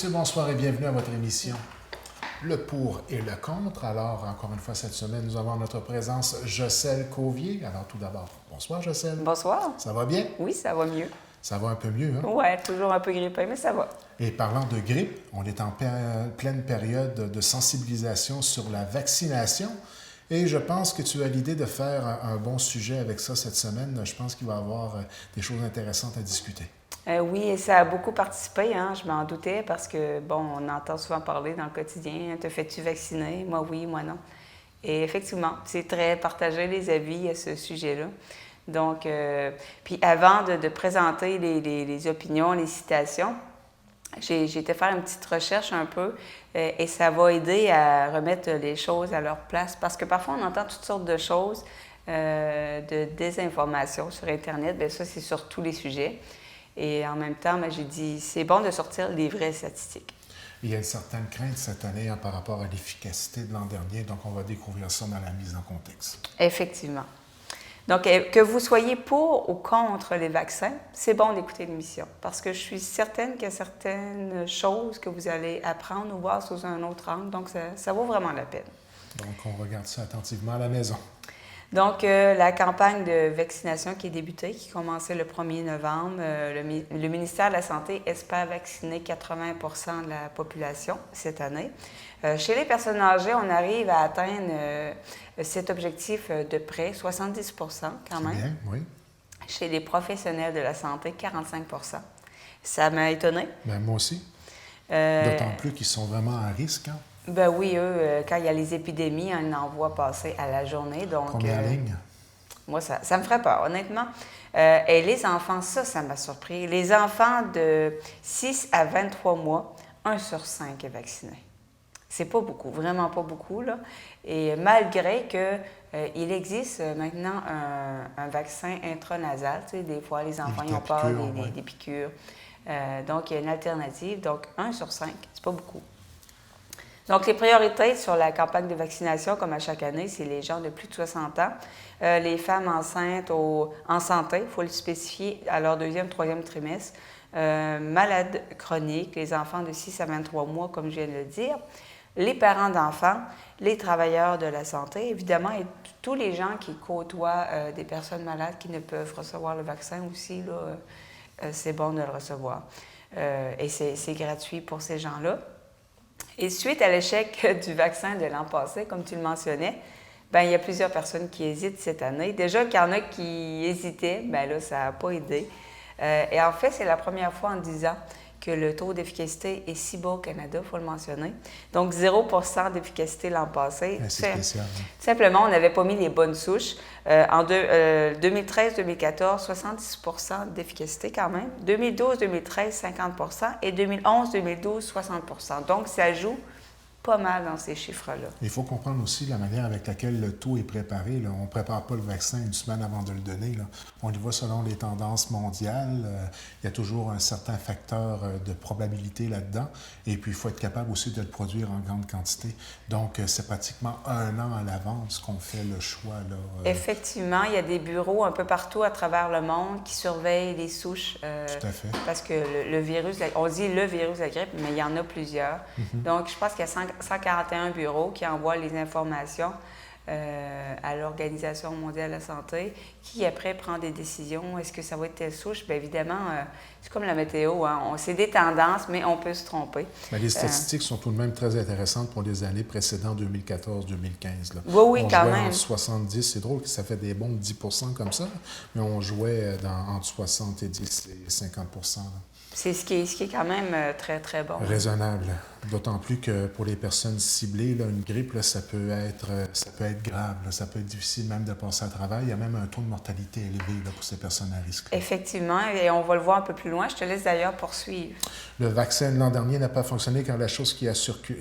messieurs, bonsoir et bienvenue à votre émission Le pour et le contre. Alors, encore une fois, cette semaine, nous avons en notre présence Jocelyne Cauvier. Alors, tout d'abord, bonsoir Jocelyne. Bonsoir. Ça va bien? Oui, ça va mieux. Ça va un peu mieux, hein? Ouais, toujours un peu grippé, mais ça va. Et parlant de grippe, on est en pleine période de sensibilisation sur la vaccination. Et je pense que tu as l'idée de faire un bon sujet avec ça cette semaine. Je pense qu'il va y avoir des choses intéressantes à discuter. Oui, et ça a beaucoup participé, hein, je m'en doutais, parce que, bon, on entend souvent parler dans le quotidien, te fais-tu vacciner? Moi, oui, moi, non. Et effectivement, c'est très partagé les avis à ce sujet-là. Donc, puis avant de présenter les opinions, les citations, j'ai été faire une petite recherche un peu et ça va aider à remettre les choses à leur place parce que parfois on entend toutes sortes de choses, de désinformation sur Internet. Bien ça, c'est sur tous les sujets. Et en même temps, j'ai dit, c'est bon de sortir les vraies statistiques. Il y a une certaine crainte cette année par rapport à l'efficacité de l'an dernier, donc on va découvrir ça dans la mise en contexte. Effectivement. Donc, que vous soyez pour ou contre les vaccins, c'est bon d'écouter l'émission parce que je suis certaine qu'il y a certaines choses que vous allez apprendre ou voir sous un autre angle. Donc, ça vaut vraiment la peine. Donc, on regarde ça attentivement à la maison. Donc, la campagne de vaccination qui est débutée, qui commençait le 1er novembre, le ministère de la Santé espère vacciner 80 % de la population cette année. Chez les personnes âgées, on arrive à atteindre cet objectif de près, 70 % quand même. Bien, oui. Chez les professionnels de la santé, 45 %. Ça m'a étonnée. Bien, moi aussi. D'autant plus qu'ils sont vraiment à risque. Hein? Ben oui, eux, quand il y a les épidémies, on en voit passer à la journée. Donc, combien de lignes? Moi, ça me ferait peur, honnêtement. Et les enfants, ça m'a surpris. Les enfants de 6 à 23 mois, 1 sur 5 est vacciné. C'est pas beaucoup, vraiment pas beaucoup, là. Et malgré qu'il existe maintenant un vaccin intranasal, tu sais, des fois, les enfants ils ont peur des piqûres. Donc, il y a une alternative. Donc, 1 sur 5, c'est pas beaucoup. Donc, les priorités sur la campagne de vaccination, comme à chaque année, c'est les gens de plus de 60 ans, les femmes enceintes en santé, il faut le spécifier, à leur 2e, 3e trimestre, malades chroniques, les enfants de 6 à 23 mois, comme je viens de le dire, les parents d'enfants, les travailleurs de la santé, évidemment, et tous les gens qui côtoient des personnes malades qui ne peuvent recevoir le vaccin aussi, là, c'est bon de le recevoir. Et c'est gratuit pour ces gens-là. Et suite à l'échec du vaccin de l'an passé, comme tu le mentionnais, bien, il y a plusieurs personnes qui hésitent cette année. Déjà qu'il y en a qui hésitaient, bien là, ça n'a pas aidé. Et en fait, c'est la première fois en 10 ans que le taux d'efficacité est si bas au Canada, il faut le mentionner. Donc, 0 % d'efficacité l'an passé. C'est spécial. Simplement, on n'avait pas mis les bonnes souches. En 2013-2014, 70 % d'efficacité quand même. 2012-2013, 50 % et 2011-2012, 60 %. Donc, ça joue pas mal dans ces chiffres-là. Il faut comprendre aussi la manière avec laquelle le tout est préparé. Là. On ne prépare pas le vaccin une semaine avant de le donner. Là. On y va selon les tendances mondiales. Il y a toujours un certain facteur de probabilité là-dedans. Et puis, il faut être capable aussi de le produire en grande quantité. Donc, c'est pratiquement 1 an à l'avance qu'on fait le choix. Là, Effectivement, il y a des bureaux un peu partout à travers le monde qui surveillent les souches. Tout à fait. Parce que le virus, on dit le virus de la grippe, mais il y en a plusieurs. Donc, je pense qu'il y a 141 bureaux qui envoient les informations à l'Organisation mondiale de la santé, qui après prend des décisions. Est-ce que ça va être telle souche? Bien évidemment, c'est comme la météo, hein? C'est des tendances, mais on peut se tromper. Mais les statistiques sont tout de même très intéressantes pour les années précédentes, 2014-2015. Oui, on quand jouait même. En 70, c'est drôle que ça fait des bons 10 % comme ça, mais on jouait entre 70 et 50 %. Là. C'est ce qui est quand même très, très bon. Raisonnable. D'autant plus que pour les personnes ciblées, là, une grippe, là, ça peut être grave. Là, ça peut être difficile même de passer à travers. Il y a même un taux de mortalité élevé là, pour ces personnes à risque. Effectivement, et on va le voir un peu plus loin. Je te laisse d'ailleurs poursuivre. Le vaccin de l'an dernier n'a pas fonctionné car la chose qui a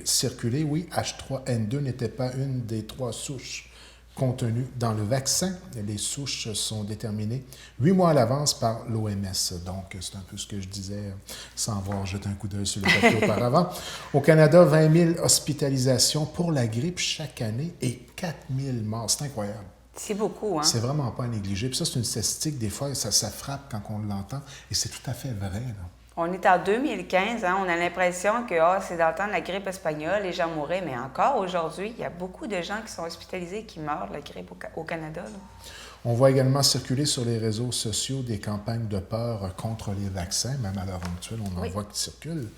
circulé, oui, H3N2 n'était pas une des 3 souches contenues dans le vaccin. Les souches sont déterminées 8 mois à l'avance par l'OMS. Donc, c'est un peu ce que je disais sans avoir jeté un coup d'œil sur le papier auparavant. Au Canada, 20 000 hospitalisations pour la grippe chaque année et 4 000 morts. C'est incroyable. C'est beaucoup, hein? C'est vraiment pas à négliger. Puis ça, c'est une statistique, des fois, ça frappe quand on l'entend et c'est tout à fait vrai. Là. On est en 2015, hein, on a l'impression que c'est dans le temps de la grippe espagnole, les gens mouraient, mais encore aujourd'hui, il y a beaucoup de gens qui sont hospitalisés et qui meurent de la grippe au Canada. Là. On voit également circuler sur les réseaux sociaux des campagnes de peur contre les vaccins, même à l'heure actuelle, on en voit qui circulent.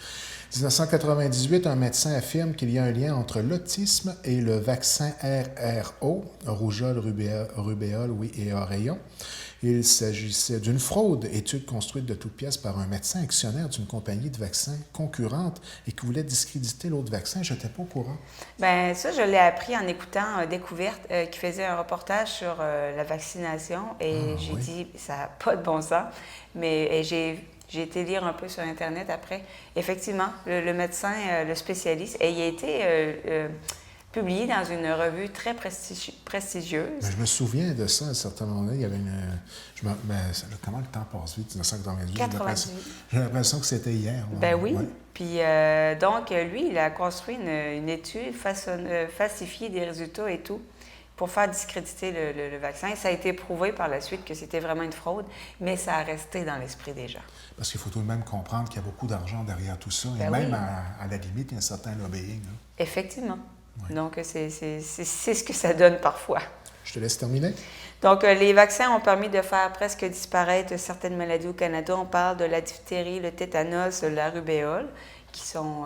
1998, un médecin affirme qu'il y a un lien entre l'autisme et le vaccin RRO, rougeole, rubéole, et oreillon. Il s'agissait d'une fraude, étude construite de toutes pièces par un médecin actionnaire d'une compagnie de vaccins concurrente et qui voulait discréditer l'autre vaccin. Je n'étais pas au courant. Bien, ça, je l'ai appris en écoutant Découverte qui faisait un reportage sur la vaccination et j'ai dit, ça n'a pas de bon sens, mais j'ai été lire un peu sur Internet après. Effectivement, le médecin, le spécialiste, et il a été publié dans une revue très prestigieuse. Mais je me souviens de ça à un certain moment donné. Il y avait comment le temps passe vite, 1998? 98. J'ai l'impression que c'était hier. Ben oui. Ouais. Puis donc, lui, il a construit une étude, falsifié des résultats et tout, pour faire discréditer le vaccin. Ça a été prouvé par la suite que c'était vraiment une fraude, mais ça a resté dans l'esprit des gens. Parce qu'il faut tout de même comprendre qu'il y a beaucoup d'argent derrière tout ça, et même à la limite, il y a un certain lobbying. Hein. Effectivement. Oui. Donc, c'est ce que ça donne parfois. Je te laisse terminer. Donc, les vaccins ont permis de faire presque disparaître certaines maladies au Canada. On parle de la diphtérie, le tétanos, la rubéole, qui sont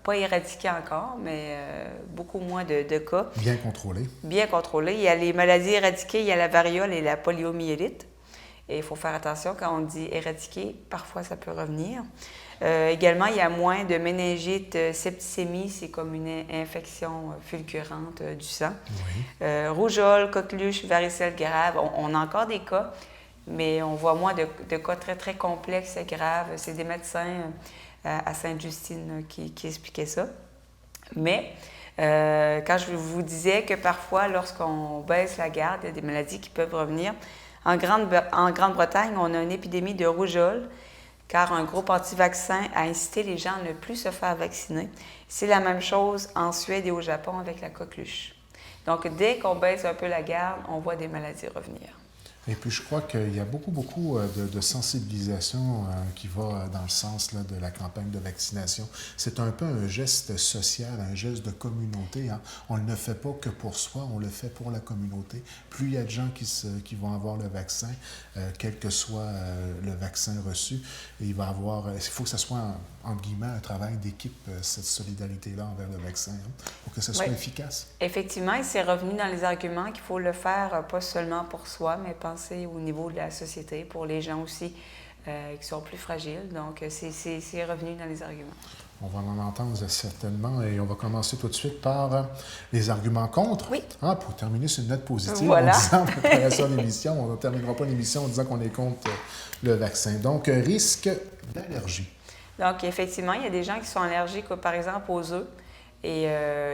pas éradiqués encore, mais beaucoup moins de cas. Bien contrôlés. Bien contrôlés. Il y a les maladies éradiquées, il y a la variole et la poliomyélite. Et il faut faire attention, quand on dit éradiquer, parfois ça peut revenir. Également, il y a moins de méningite, septicémie, c'est comme une infection fulgurante du sang. Oui. Rougeole, coqueluche, varicelle grave, on a encore des cas, mais on voit moins de cas très, très complexes et graves. C'est des médecins à Sainte-Justine qui expliquaient ça. Mais quand je vous disais que parfois, lorsqu'on baisse la garde, il y a des maladies qui peuvent revenir. En Grande-Bretagne, on a une épidémie de rougeole, car un groupe anti-vaccin a incité les gens à ne plus se faire vacciner. C'est la même chose en Suède et au Japon avec la coqueluche. Donc, dès qu'on baisse un peu la garde, on voit des maladies revenir. Et puis, je crois qu'il y a beaucoup de sensibilisation qui va dans le sens là, de la campagne de vaccination. C'est un peu un geste social, un geste de communauté. Hein. On ne le fait pas que pour soi, on le fait pour la communauté. Plus il y a de gens qui vont avoir le vaccin, quel que soit le vaccin reçu, il faut que ce soit, entre guillemets, un travail d'équipe, cette solidarité-là envers le vaccin, hein, pour que ce soit efficace. Effectivement, et c'est revenu dans les arguments qu'il faut le faire pas seulement pour soi, mais au niveau de la société, pour les gens aussi qui sont plus fragiles. Donc, c'est revenu dans les arguments. On va en entendre certainement et on va commencer tout de suite par les arguments contre. Oui. Pour terminer sur une note positive, voilà. En disant en préparation d'émission, on ne terminera pas l'émission en disant qu'on est contre le vaccin. Donc, risque d'allergie. Donc, effectivement, il y a des gens qui sont allergiques, par exemple, aux œufs. Et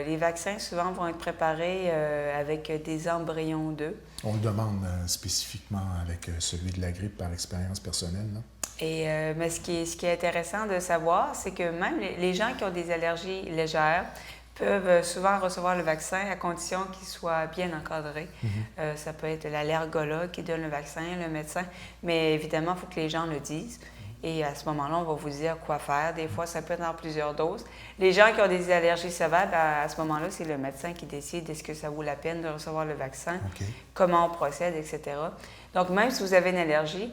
les vaccins, souvent, vont être préparés avec des embryons d'œufs. On le demande spécifiquement avec celui de la grippe par expérience personnelle, non? Et, mais ce qui est intéressant de savoir, c'est que même les gens qui ont des allergies légères peuvent souvent recevoir le vaccin à condition qu'il soit bien encadré. Mm-hmm. Ça peut être l'allergologue qui donne le vaccin, le médecin, mais évidemment, il faut que les gens le disent. Et à ce moment-là, on va vous dire quoi faire. Des fois, ça peut être en plusieurs doses. Les gens qui ont des allergies sévères, à ce moment-là, c'est le médecin qui décide est-ce que ça vaut la peine de recevoir le vaccin, comment on procède, etc. Donc, même si vous avez une allergie,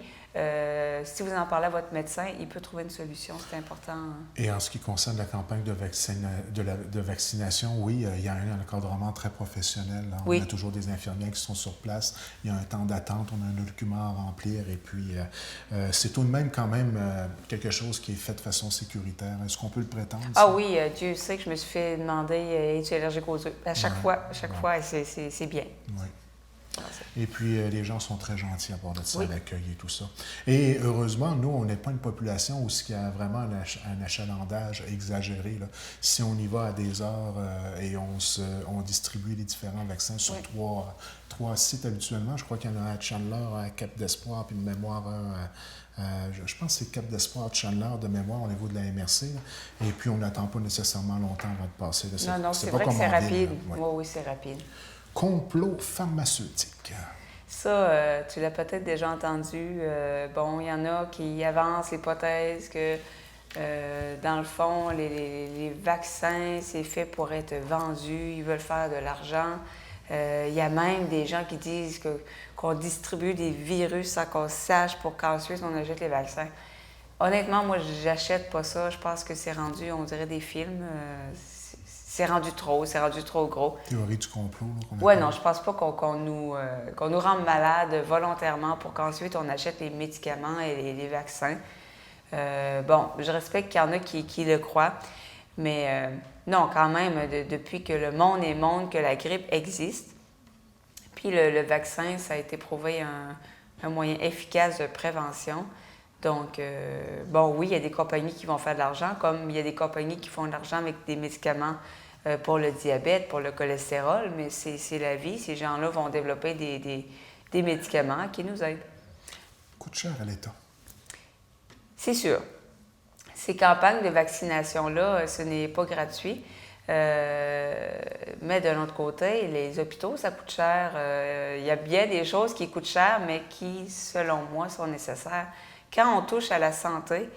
si vous en parlez à votre médecin, il peut trouver une solution, c'est important. Et en ce qui concerne la campagne de vaccination, oui, il y a un encadrement très professionnel. Là. On a toujours des infirmières qui sont sur place. Il y a un temps d'attente, on a un document à remplir. Et puis, c'est tout de même quand même quelque chose qui est fait de façon sécuritaire. Est-ce qu'on peut le prétendre? Ça? Ah oui, Dieu sait que je me suis fait demander es-tu allergique aux œufs? À chaque fois, c'est bien. Oui. Et puis, les gens sont très gentils à part de ça, l'accueil et tout ça. Et heureusement, nous, on n'est pas une population où il y a vraiment un achalandage exagéré. Là. Si on y va à des heures et on distribue les différents vaccins sur trois sites habituellement, je crois qu'il y en a un à Chandler, à Cap d'Espoir, puis de mémoire je pense que c'est Cap d'Espoir de Chandler de mémoire au niveau de la MRC. Là. Et puis, on n'attend pas nécessairement longtemps avant de passer. Là. Non, c'est vrai que c'est rapide. Oui, c'est rapide. Complot pharmaceutique. Ça, tu l'as peut-être déjà entendu. Bon, il y en a qui avancent l'hypothèse que, dans le fond, les vaccins, c'est fait pour être vendu. Ils veulent faire de l'argent. Il y a même des gens qui disent qu'on distribue des virus sans qu'on sache pour qu'ensuite on achète les vaccins. Honnêtement, moi, j'achète pas ça. Je pense que c'est rendu, on dirait, des films. C'est rendu trop gros. Théorie du complot. Oui, non, je pense pas qu'on nous rende malades volontairement pour qu'ensuite on achète les médicaments et les vaccins. Bon, je respecte qu'il y en a qui le croient, mais non, quand même, depuis que le monde est monde, que la grippe existe, puis le vaccin, ça a été prouvé un moyen efficace de prévention. Donc, bon, oui, il y a des compagnies qui vont faire de l'argent, comme il y a des compagnies qui font de l'argent avec des médicaments pour le diabète, pour le cholestérol, mais c'est la vie. Ces gens-là vont développer des médicaments qui nous aident. Coûte cher à l'État. C'est sûr. Ces campagnes de vaccination-là, ce n'est pas gratuit. Mais de l'autre côté, les hôpitaux, ça coûte cher. Il y a bien des choses qui coûtent cher, mais qui, selon moi, sont nécessaires. Quand on touche à la santé,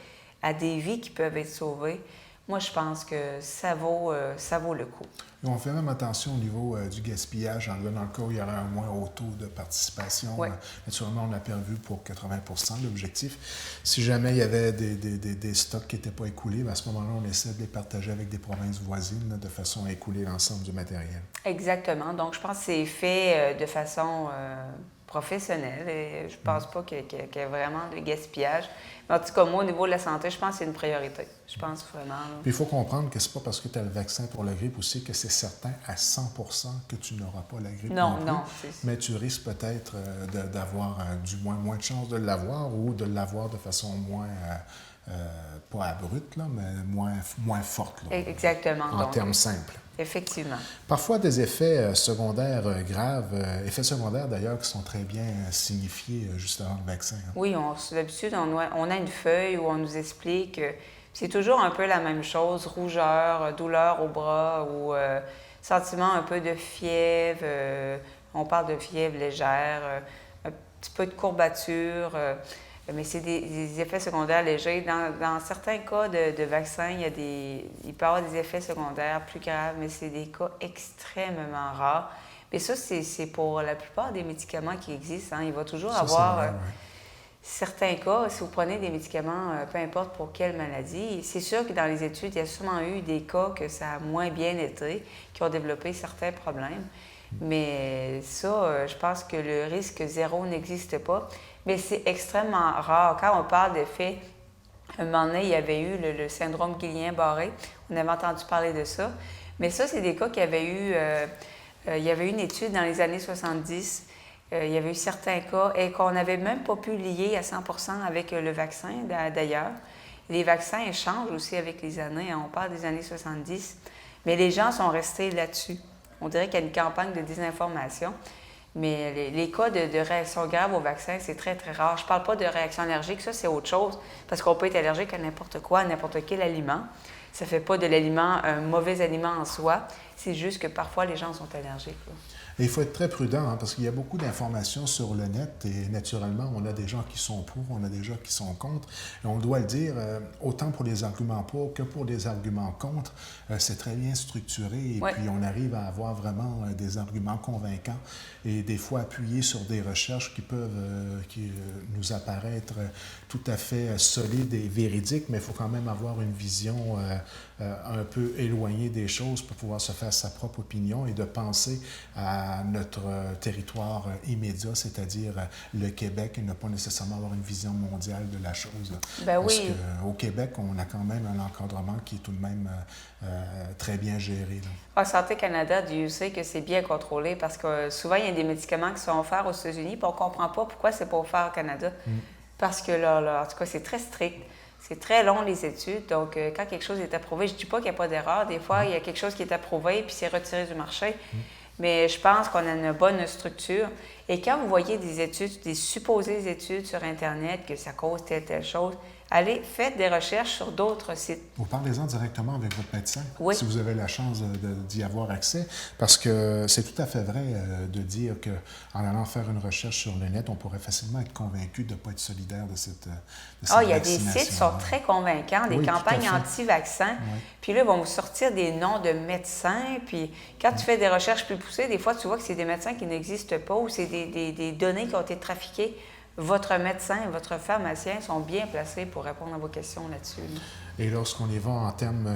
à des vies qui peuvent être sauvées, moi, je pense que ça vaut le coup. Et on fait même attention au niveau du gaspillage, dans le cas où il y aurait un moins haut taux de participation. Oui. Naturellement, on l'a prévu pour 80 l'objectif. Si jamais il y avait des stocks qui n'étaient pas écoulés, bien, à ce moment-là, on essaie de les partager avec des provinces voisines là, de façon à écouler l'ensemble du matériel. Exactement. Donc, je pense que c'est fait de façon professionnelle et je pense pas qu'il y ait vraiment de gaspillage. Mais en tout cas, moi, au niveau de la santé, je pense que c'est une priorité. Je pense vraiment. Là. Puis il faut comprendre que c'est pas parce que tu as le vaccin pour la grippe aussi que c'est certain à 100% que tu n'auras pas la grippe non plus. Mais tu risques peut-être d'avoir du moins de chances de l'avoir ou de l'avoir de façon moins, pas abrupte, là, mais moins forte. Là, exactement. En termes simples. Effectivement. Parfois des effets secondaires graves, effets secondaires d'ailleurs qui sont très bien signifiés juste avant le vaccin. Hein. Oui, d'habitude, on a une feuille où on nous explique que c'est toujours un peu la même chose, rougeur, douleur au bras ou sentiment un peu de fièvre, on parle de fièvre légère, un petit peu de courbature, mais c'est des effets secondaires légers. Dans certains cas de vaccins, il peut y avoir des effets secondaires plus graves, mais c'est des cas extrêmement rares. Mais ça, c'est pour la plupart des médicaments qui existent. Hein. Il va toujours avoir certains cas, si vous prenez des médicaments, peu importe pour quelle maladie, c'est sûr que dans les études, il y a sûrement eu des cas que ça a moins bien été, qui ont développé certains problèmes. Mais ça, je pense que le risque zéro n'existe pas. Mais c'est extrêmement rare. Quand on parle d'effets, un moment donné, il y avait eu le syndrome Guillain-Barré. On avait entendu parler de ça. Mais ça, c'est des cas qui avaient eu... il y avait eu une étude dans les années 70. Il y avait eu certains cas et qu'on n'avait même pas pu lier à 100% avec le vaccin, d'ailleurs. Les vaccins changent aussi avec les années. Hein. On parle des années 70. Mais les gens sont restés là-dessus. On dirait qu'il y a une campagne de désinformation. Mais les cas de réaction grave au vaccin, c'est très, très rare. Je ne parle pas de réaction allergique, ça, c'est autre chose, parce qu'on peut être allergique à n'importe quoi, à n'importe quel aliment. Ça ne fait pas de l'aliment un mauvais aliment en soi, c'est juste que parfois, les gens sont allergiques. Là. Et il faut être très prudent, hein, parce qu'il y a beaucoup d'informations sur le net et naturellement, on a des gens qui sont pour, on a des gens qui sont contre. Et on doit le dire, autant pour les arguments pour que pour les arguments contre, c'est très bien structuré et puis on arrive à avoir vraiment des arguments convaincants et des fois appuyés sur des recherches qui peuvent nous apparaître tout à fait solides et véridiques, mais il faut quand même avoir une vision un peu éloignée des choses pour pouvoir se faire sa propre opinion et de penser à notre territoire immédiat, c'est-à-dire le Québec, et ne pas nécessairement avoir une vision mondiale de la chose. Ben parce oui. qu'au Québec, on a quand même un encadrement qui est tout de même très bien géré. Ah, Santé Canada, Dieu sait que c'est bien contrôlé parce que souvent, il y a des médicaments qui sont offerts aux États-Unis, puis on ne comprend pas pourquoi c'est pas offert au Canada. Parce que là, en tout cas, c'est très strict. C'est très long, les études. Donc, quand quelque chose est approuvé, je ne dis pas qu'il n'y a pas d'erreur. Des fois, il y a quelque chose qui est approuvé puis c'est retiré du marché. Mais je pense qu'on a une bonne structure. Et quand vous voyez des études, des supposées études sur Internet, que ça cause telle chose, faites des recherches sur d'autres sites. Vous parlez-en directement avec votre médecin, Oui. si vous avez la chance d'y avoir accès, parce que c'est tout à fait vrai de dire qu'en allant faire une recherche sur le net, on pourrait facilement être convaincu de ne pas être solidaire de cette il y a des sites qui sont très convaincants, des campagnes anti-vaccins, puis là, ils vont vous sortir des noms de médecins, puis quand tu fais des recherches plus poussées, des fois, tu vois que c'est des médecins qui n'existent pas ou c'est des données qui ont été trafiquées. Votre médecin et votre pharmacien sont bien placés pour répondre à vos questions là-dessus. Et lorsqu'on y va en termes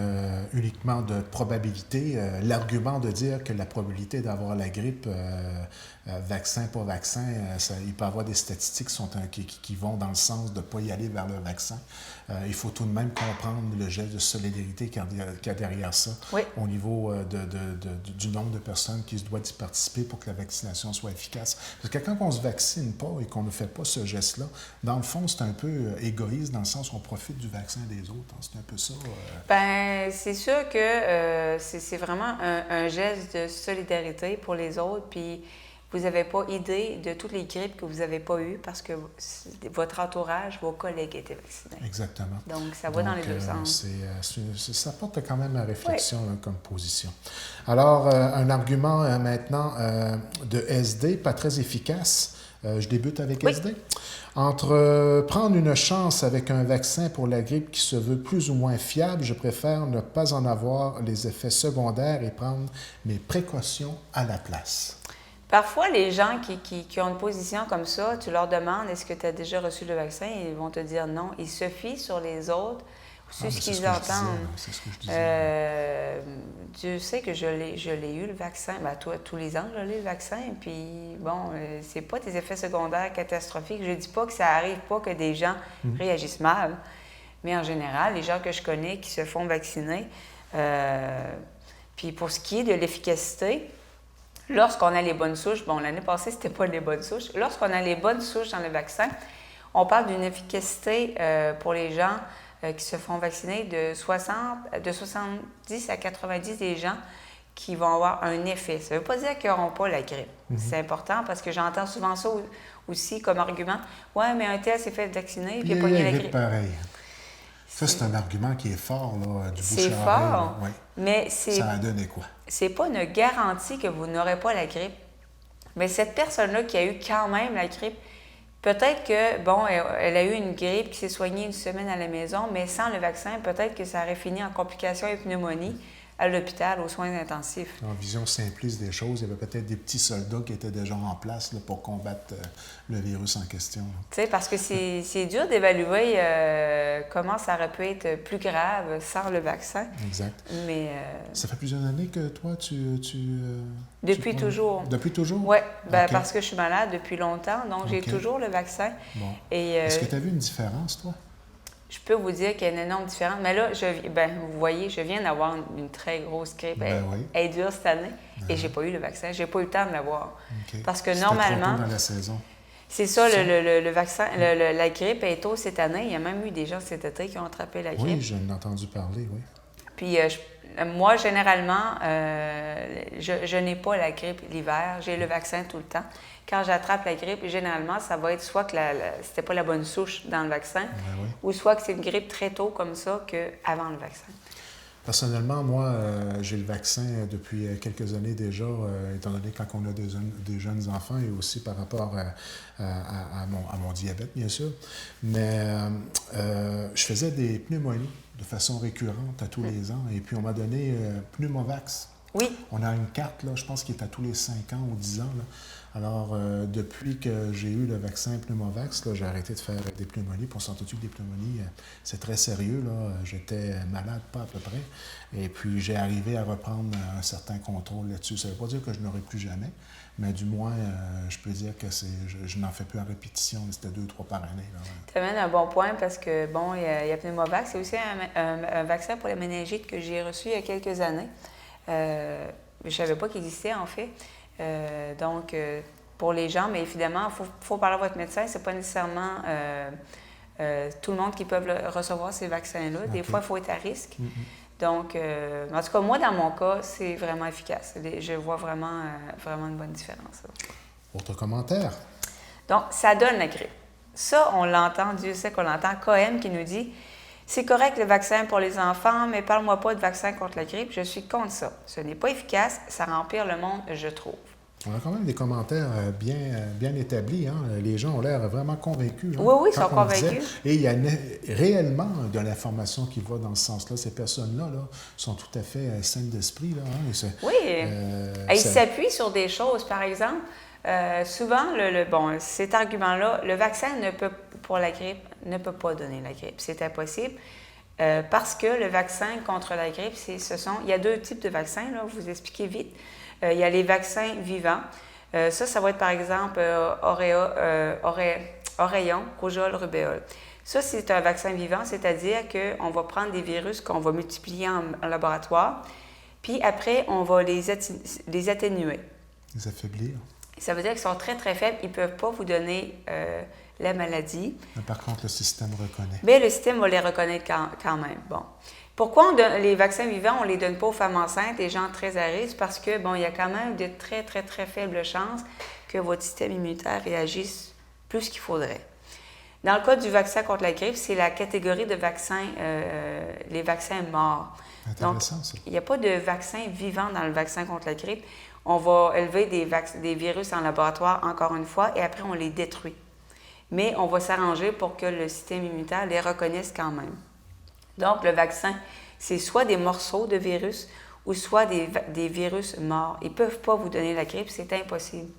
uniquement de probabilité, l'argument de dire que la probabilité d'avoir la grippe, vaccin pas vaccin, il peut y avoir des statistiques qui vont dans le sens de ne pas y aller vers le vaccin. Il faut tout de même comprendre le geste de solidarité qu'il y a derrière ça, au niveau du nombre de personnes qui doivent y participer pour que la vaccination soit efficace. Parce que quand on ne se vaccine pas et qu'on ne fait pas ce geste-là, dans le fond, c'est un peu égoïste dans le sens qu'on profite du vaccin des autres. Hein. C'est un peu ça. Bien, c'est sûr que c'est vraiment un geste de solidarité pour les autres. Puis vous n'avez pas idée de toutes les grippes que vous n'avez pas eues parce que votre entourage, vos collègues étaient vaccinés. Exactement. Donc, ça va dans les deux sens. Ça porte quand même à réflexion comme position. Alors, un argument maintenant de SD, pas très efficace. Je débute avec SD. Entre prendre une chance avec un vaccin pour la grippe qui se veut plus ou moins fiable, je préfère ne pas en avoir les effets secondaires et prendre mes précautions à la place. Parfois, les gens qui ont une position comme ça, tu leur demandes « Est-ce que tu as déjà reçu le vaccin? » Ils vont te dire non. Ils se fient sur les autres, sur ce qu'ils entendent. C'est ce que je disais. Tu sais que je l'ai eu, le vaccin. Ben, toi, tous les ans, je l'ai, le vaccin. Puis, bon, c'est pas des effets secondaires catastrophiques. Je dis pas que ça arrive pas que des gens réagissent mal. Mais en général, les gens que je connais qui se font vacciner, puis pour ce qui est de l'efficacité, lorsqu'on a les bonnes souches, bon, l'année passée, c'était pas les bonnes souches. Lorsqu'on a les bonnes souches dans le vaccin, on parle d'une efficacité pour les gens qui se font vacciner de 70 à 90 des gens qui vont avoir un effet. Ça ne veut pas dire qu'ils n'auront pas la grippe. C'est important parce que j'entends souvent ça aussi comme argument. « Ouais, mais un tel s'est fait vacciner et il a pogné la grippe. » pareil. Ça, c'est un argument qui est fort, là, du bouche à oreille. C'est fort, oui. Mais ça a donné quoi? C'est pas une garantie que vous n'aurez pas la grippe. Mais cette personne-là qui a eu quand même la grippe, peut-être que, bon, elle a eu une grippe qui s'est soignée une semaine à la maison, mais sans le vaccin, peut-être que ça aurait fini en complications et pneumonie à l'hôpital, aux soins intensifs. En vision simpliste des choses, il y avait peut-être des petits soldats qui étaient déjà en place là, pour combattre le virus en question. Tu sais, parce que c'est dur d'évaluer comment ça aurait pu être plus grave sans le vaccin. Exact. Mais, ça fait plusieurs années que toi, Depuis toujours. Depuis toujours? Oui, ben, parce que je suis malade depuis longtemps, donc j'ai toujours le vaccin. Bon. Et, est-ce que tu as vu une différence, toi? Je peux vous dire qu'il y a une énorme différence. Mais là, vous voyez, je viens d'avoir une très grosse grippe. Elle est dure cette année et je n'ai pas eu le vaccin. Je n'ai pas eu le temps de l'avoir. Okay. Parce que normalement... Trop tôt dans la saison. C'est ça, le vaccin, la grippe est tôt cette année. Il y a même eu des gens cet été qui ont attrapé la grippe. Oui, j'en ai entendu parler, oui. Puis moi, généralement, je n'ai pas la grippe l'hiver. J'ai le vaccin tout le temps. Quand j'attrape la grippe, généralement, ça va être soit que c'était pas la bonne souche dans le vaccin, ou soit que c'est une grippe très tôt comme ça qu'avant le vaccin. Personnellement, moi, j'ai le vaccin depuis quelques années déjà, étant donné quand on a des jeunes enfants et aussi par rapport à mon diabète, bien sûr. Mais je faisais des pneumonies de façon récurrente à tous les ans. Et puis, on m'a donné Pneumovax. Oui. On a une carte, là, je pense, qui est à tous les 5 ans ou 10 ans. Là. Alors, depuis que j'ai eu le vaccin Pneumovax, j'ai arrêté de faire des pneumonies. Pour s'entendre des pneumonies, c'est très sérieux. Là. J'étais malade, pas à peu près. Et puis, j'ai arrivé à reprendre un certain contrôle là-dessus. Ça ne veut pas dire que je n'aurai plus jamais, mais du moins, je peux dire que je n'en fais plus en répétition. C'était 2-3 par année. Tu amènes un bon point parce que, bon, il y a Pneumovax. C'est aussi un vaccin pour la méningite que j'ai reçu il y a quelques années. Je ne savais pas qu'il existait, en fait. Donc, pour les gens, mais évidemment, il faut parler à votre médecin. Ce n'est pas nécessairement tout le monde qui peut recevoir ces vaccins-là. Okay. Des fois, il faut être à risque. Donc, en tout cas, moi, dans mon cas, c'est vraiment efficace. Je vois vraiment une bonne différence. Là. Autre commentaire? Donc, ça donne la grippe. Ça, on l'entend, Dieu sait qu'on l'entend. Cohen qui nous dit « C'est correct le vaccin pour les enfants, mais parle-moi pas de vaccin contre la grippe. Je suis contre ça. Ce n'est pas efficace. Ça empire le monde, je trouve. » On a quand même des commentaires bien établis. Hein? Les gens ont l'air vraiment convaincus. Hein? Oui, ils sont convaincus. Et il y a réellement de l'information qui va dans ce sens-là. Ces personnes-là sont tout à fait saines d'esprit. Là, hein? Oui, ils s'appuient sur des choses. Par exemple, souvent, cet argument-là, le vaccin pour la grippe ne peut pas donner la grippe. C'est impossible. Parce que le vaccin contre la grippe, il y a 2 types de vaccins, là, vous expliquez vite. Il y a les vaccins vivants. Ça va être par exemple oreillon, rougeole, rubéole. Ça, c'est un vaccin vivant, c'est-à-dire qu'on va prendre des virus qu'on va multiplier en laboratoire, puis après, on va les atténuer. Les affaiblir. Ça veut dire qu'ils sont très, très faibles. Ils ne peuvent pas vous donner la maladie. Mais par contre, le système reconnaît. Mais le système va les reconnaître quand même. Bon. Pourquoi les vaccins vivants, on ne les donne pas aux femmes enceintes, les gens très à risque? Parce que, il y a quand même de très, très, très faibles chances que votre système immunitaire réagisse plus qu'il faudrait. Dans le cas du vaccin contre la grippe, c'est la catégorie de vaccins, les vaccins morts. Intéressant, donc, ça. Il n'y a pas de vaccin vivant dans le vaccin contre la grippe. On va élever des virus en laboratoire, encore une fois, et après, on les détruit. Mais on va s'arranger pour que le système immunitaire les reconnaisse quand même. Donc, le vaccin, c'est soit des morceaux de virus ou soit des virus morts. Ils ne peuvent pas vous donner la grippe, c'est impossible.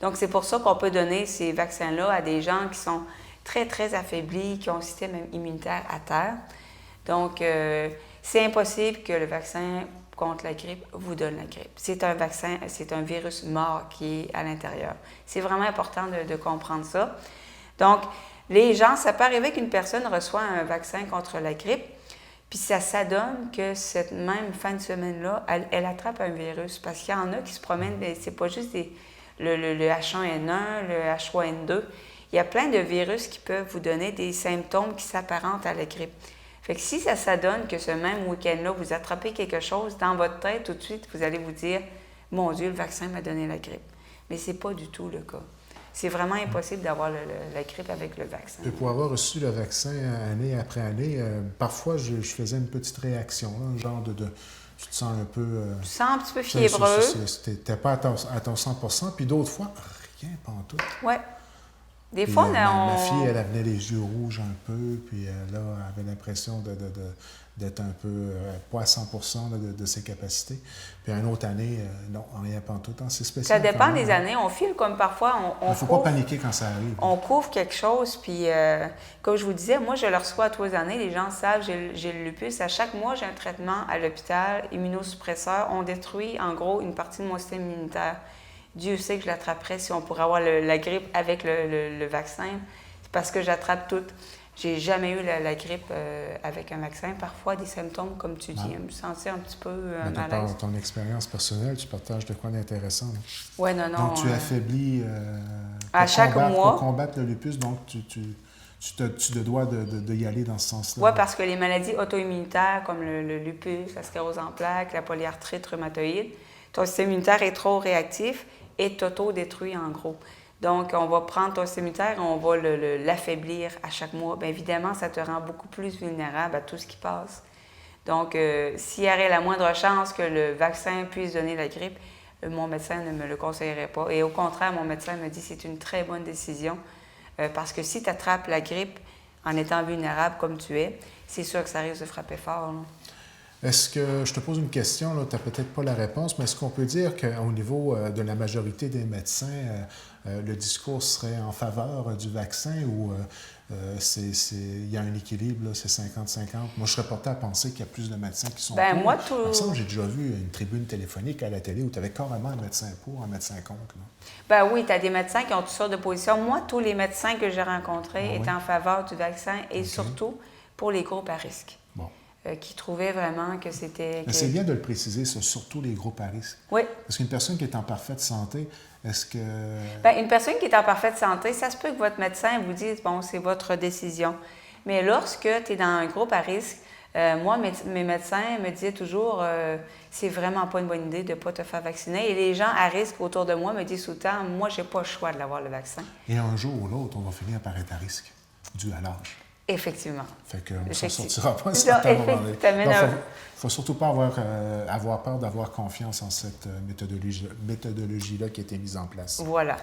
Donc, c'est pour ça qu'on peut donner ces vaccins-là à des gens qui sont très, très affaiblis, qui ont un système immunitaire à terre. Donc, c'est impossible que le vaccin contre la grippe vous donne la grippe. C'est un vaccin, c'est un virus mort qui est à l'intérieur. C'est vraiment important de comprendre ça. Donc, les gens, ça peut arriver qu'une personne reçoit un vaccin contre la grippe, puis ça donne que cette même fin de semaine-là, elle attrape un virus. Parce qu'il y en a qui se promènent, c'est pas juste le H1N1, le H3N2. Il y a plein de virus qui peuvent vous donner des symptômes qui s'apparentent à la grippe. Fait que si ça donne que ce même week-end-là, vous attrapez quelque chose, dans votre tête, tout de suite, vous allez vous dire « Mon Dieu, le vaccin m'a donné la grippe ». Mais ce n'est pas du tout le cas. C'est vraiment impossible d'avoir la grippe avec le vaccin. Et pour avoir reçu le vaccin année après année, parfois, je faisais une petite réaction, là, un genre de tu te sens un peu... tu te sens un petit peu fiévreux. Tu n'étais pas à ton 100%, puis d'autres fois, rien, pas en tout. Oui. Des Puis, fois, ma fille, elle avait les yeux rouges un peu, puis là, elle avait l'impression d'être un peu, pas à 100% de ses capacités. Puis une autre année, non, rien pas en tout. C'est spécial. Ça dépend des années. On file comme parfois, il ne faut pas paniquer quand ça arrive. On couvre quelque chose, puis comme je vous disais, moi, je le reçois à 3 années. Les gens savent, j'ai le lupus. À chaque mois, j'ai un traitement à l'hôpital, immunosuppresseur. On détruit, en gros, une partie de mon système immunitaire. Dieu sait que je l'attraperais si on pourrait avoir la grippe avec le vaccin. C'est parce que j'attrape tout. J'ai jamais eu la grippe avec un vaccin. Parfois, des symptômes, comme tu dis, me sentir un petit peu malaise. Ton expérience personnelle, tu partages de quoi d'intéressant. Oui, non. Donc, tu affaiblis à chaque mois. Pour combattre le lupus, donc tu te dois de y aller dans ce sens-là. Oui, parce que les maladies auto-immunitaires, comme le lupus, la sclérose en plaques, la polyarthrite rhumatoïde, ton système immunitaire est trop réactif et t'auto-détruit en gros. Donc, on va prendre ton système immunitaire et on va l'affaiblir à chaque mois. Bien évidemment, ça te rend beaucoup plus vulnérable à tout ce qui passe. Donc, s'il y aurait la moindre chance que le vaccin puisse donner la grippe, mon médecin ne me le conseillerait pas. Et au contraire, mon médecin me dit que c'est une très bonne décision parce que si tu attrapes la grippe en étant vulnérable comme tu es, c'est sûr que ça risque de frapper fort. Là. Est-ce que, je te pose une question, tu n'as peut-être pas la réponse, mais est-ce qu'on peut dire qu'au niveau de la majorité des médecins, le discours serait en faveur du vaccin ou il y a un équilibre, c'est 50-50? Moi, je serais porté à penser qu'il y a plus de médecins qui sont pour. Moi, Il me semble que j'ai déjà vu une tribune téléphonique à la télé où tu avais carrément un médecin pour, un médecin contre. Là. Oui, tu as des médecins qui ont toutes sortes de positions. Moi, tous les médecins que j'ai rencontrés étaient en faveur du vaccin et surtout pour les groupes à risque. Bon. Qui trouvaient vraiment que c'était... Mais c'est bien de le préciser, ça, surtout les groupes à risque. Oui. Parce qu'une personne qui est en parfaite santé, est-ce que... Une personne qui est en parfaite santé, ça se peut que votre médecin vous dise, bon, c'est votre décision. Mais lorsque tu es dans un groupe à risque, Moi, mes médecins me disaient toujours, c'est vraiment pas une bonne idée de ne pas te faire vacciner. Et les gens à risque autour de moi me disent tout le temps, moi, j'ai pas le choix de l'avoir le vaccin. Et un jour ou l'autre, on va finir par être à risque, dû à l'âge. Effectivement. Fait qu'on ne s'en sortira pas à un certain moment donné. Il ne faut surtout pas avoir peur d'avoir confiance en cette méthodologie-là qui a été mise en place. Voilà.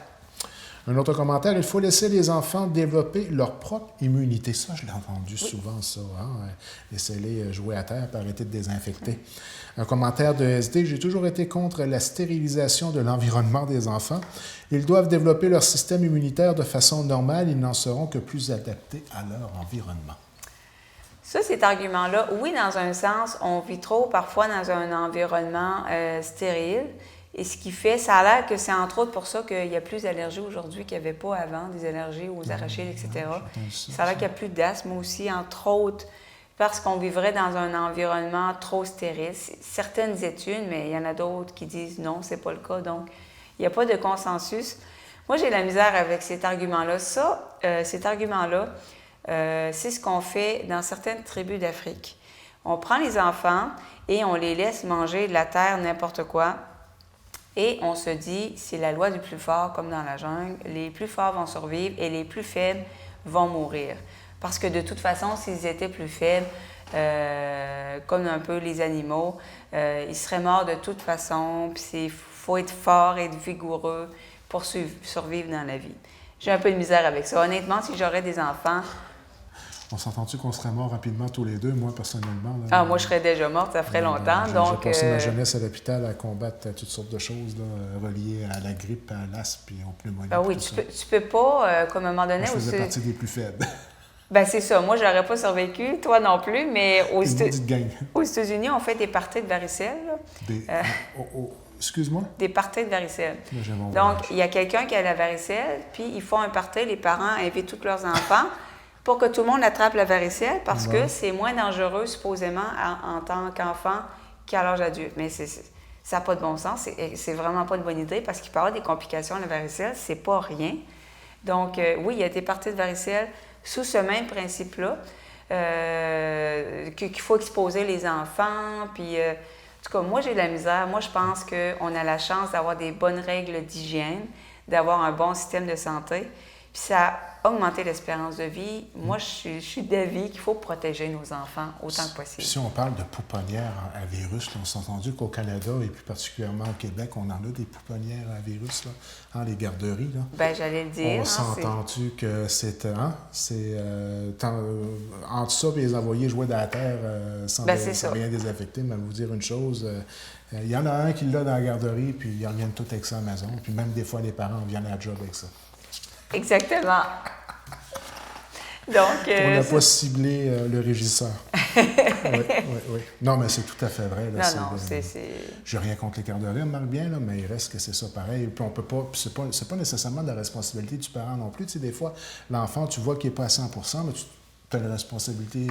Un autre commentaire, il faut laisser les enfants développer leur propre immunité. Ça, je l'ai entendu souvent, ça. Hein? Laissez-les jouer à terre pour arrêter de désinfecter. Un commentaire de SD, j'ai toujours été contre la stérilisation de l'environnement des enfants. Ils doivent développer leur système immunitaire de façon normale. Ils n'en seront que plus adaptés à leur environnement. Ça, cet argument-là, oui, dans un sens, on vit trop parfois dans un environnement stérile. Et ce qui fait, ça a l'air que c'est entre autres pour ça qu'il y a plus d'allergies aujourd'hui qu'il n'y avait pas avant, des allergies aux arachides, etc. Ça a l'air qu'il y a plus d'asthme aussi, entre autres, parce qu'on vivrait dans un environnement trop stérile. Certaines études, mais il y en a d'autres qui disent non, c'est pas le cas. Donc, il n'y a pas de consensus. Moi, j'ai la misère avec cet argument-là. Cet argument-là, c'est ce qu'on fait dans certaines tribus d'Afrique. On prend les enfants et on les laisse manger de la terre, n'importe quoi. Et on se dit, c'est la loi du plus fort, comme dans la jungle. Les plus forts vont survivre et les plus faibles vont mourir. Parce que de toute façon, s'ils étaient plus faibles, comme un peu les animaux, ils seraient morts de toute façon. Puis il faut être fort, être vigoureux pour survivre dans la vie. J'ai un peu de misère avec ça. Honnêtement, si j'aurais des enfants... On s'entend-tu qu'on serait morts rapidement tous les deux, moi, personnellement? Là, moi, je serais déjà morte, ça ferait longtemps. J'ai passé ma jeunesse à l'hôpital à combattre toutes sortes de choses là, reliées à la grippe, à l'asthme et aux pneumonies. Oui, tu peux pas, comme à un moment donné... Moi, je faisais partie des plus faibles. Bien, c'est ça. Moi, je n'aurais pas survécu, toi non plus, mais aux États-Unis, on fait des parties de varicelle. Excuse-moi? Des parties de varicelle. Donc, il y a quelqu'un qui a la varicelle, puis ils font un party, les parents invitent tous leurs enfants pour que tout le monde attrape la varicelle parce que c'est moins dangereux, supposément, en tant qu'enfant qu'à l'âge adulte. Mais ça n'a pas de bon sens. C'est vraiment pas une bonne idée parce qu'il peut y avoir des complications à la varicelle. C'est pas rien. Donc, oui, il y a des parties de varicelle sous ce même principe-là, qu'il faut exposer les enfants. Puis, en tout cas, moi, j'ai de la misère. Moi, je pense qu'on a la chance d'avoir des bonnes règles d'hygiène, d'avoir un bon système de santé. Puis ça a augmenté l'espérance de vie. Moi, je suis d'avis qu'il faut protéger nos enfants autant que possible. Puis si on parle de pouponnières à virus, là, on s'est entendu qu'au Canada et plus particulièrement au Québec, on en a des pouponnières à virus, là, hein, les garderies. Là. Bien, j'allais le dire. On s'est entendu que c'est... entre ça et les envoyer jouer dans la terre sans rien désaffecter, mais vous dire une chose... il y en a un qui l'a dans la garderie, puis ils reviennent tous avec ça à la maison. Puis même des fois, les parents viennent à la job avec ça. Exactement. Donc, on n'a pas ciblé le régisseur. Oui. Non, mais c'est tout à fait vrai. Là, j'ai rien contre les garderies, on marque bien, là, mais il reste que c'est ça pareil. Puis on peut pas. Puis c'est pas nécessairement de la responsabilité du parent non plus. Tu sais, des fois, l'enfant, tu vois qu'il n'est pas à 100%, mais tu as la responsabilité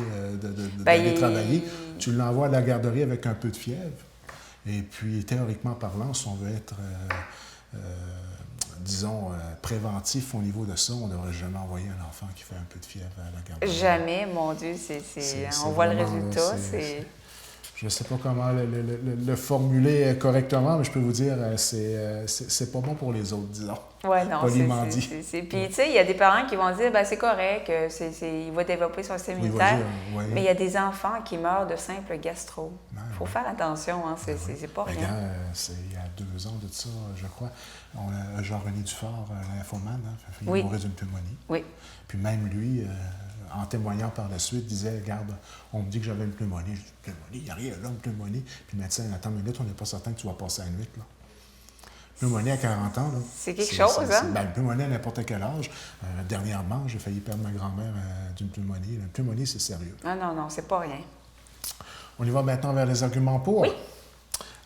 d'aller travailler. Tu l'envoies à la garderie avec un peu de fièvre. Et puis, théoriquement parlant, si on veut être. Disons, préventif au niveau de ça, on ne devrait jamais envoyer un enfant qui fait un peu de fièvre à la garderie. Jamais, mon Dieu, on voit le résultat. Je ne sais pas comment le formuler correctement, mais je peux vous dire, c'est pas bon pour les autres, disons. Oui, non, poliment dit. Puis, tu sais, il y a des parents qui vont dire, ben c'est correct, il va développer son système immunitaire. Mais il y a des enfants qui meurent de simple gastro. Il faut faire attention, hein, c'est pas rien. Il y a 2 ans de ça, je crois. On a Jean-René Dufort, l'infomane, il est mort d'une pneumonie. Oui. Puis même lui, en témoignant par la suite, disait, regarde, on me dit que j'avais une pneumonie. Je dis, pneumonie, il n'y a rien là, une pneumonie. Puis le médecin, attends une minute, on n'est pas certain que tu vas passer à la nuit, là. Pneumonie à 40 ans, là. C'est quelque chose, hein? Une pneumonie à n'importe quel âge. Dernièrement, j'ai failli perdre ma grand-mère d'une pneumonie. Une pneumonie, c'est sérieux. Non, c'est pas rien. On y va maintenant vers les arguments pour. Oui.